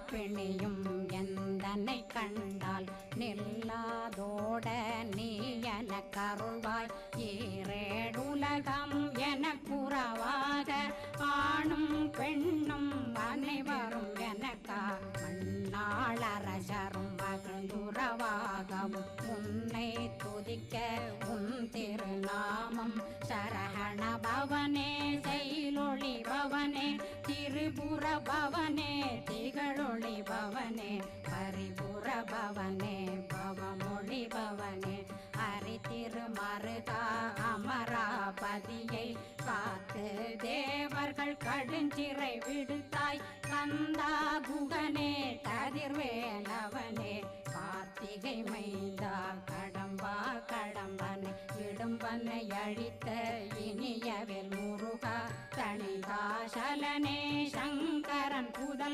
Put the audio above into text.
பிணியும் எந்தனை கண்டால் நில்லாதோட நீ என கருள்வாய் ஈரேடுலகம் என குறவாக ஆணும் பெண்ணும் அனைவரும் எனக்கா மண்ணாளரசரும் மகிழ்ந்துறவாகவும் உன்னை துதிக்க உன் திருநாமம் சரஹண பவனே செயலொளி பவனே திரிபுர பவனே திகழொளி பவனே பரிபுர பவனே பவமொழி பவனே ஹரி திருமருகா அமராபதியை காத்து தேவர்கள் கடுஞ்சிறை விடுத்தாய் கந்தா குகனே கதிர்வேலவனே கார்த்திகை மைந்தா கடம்பா கடம்பனை இடும்பனை அழித்த இனியவேல் முருகா தணிகாசலனே சங்கரன் புதல்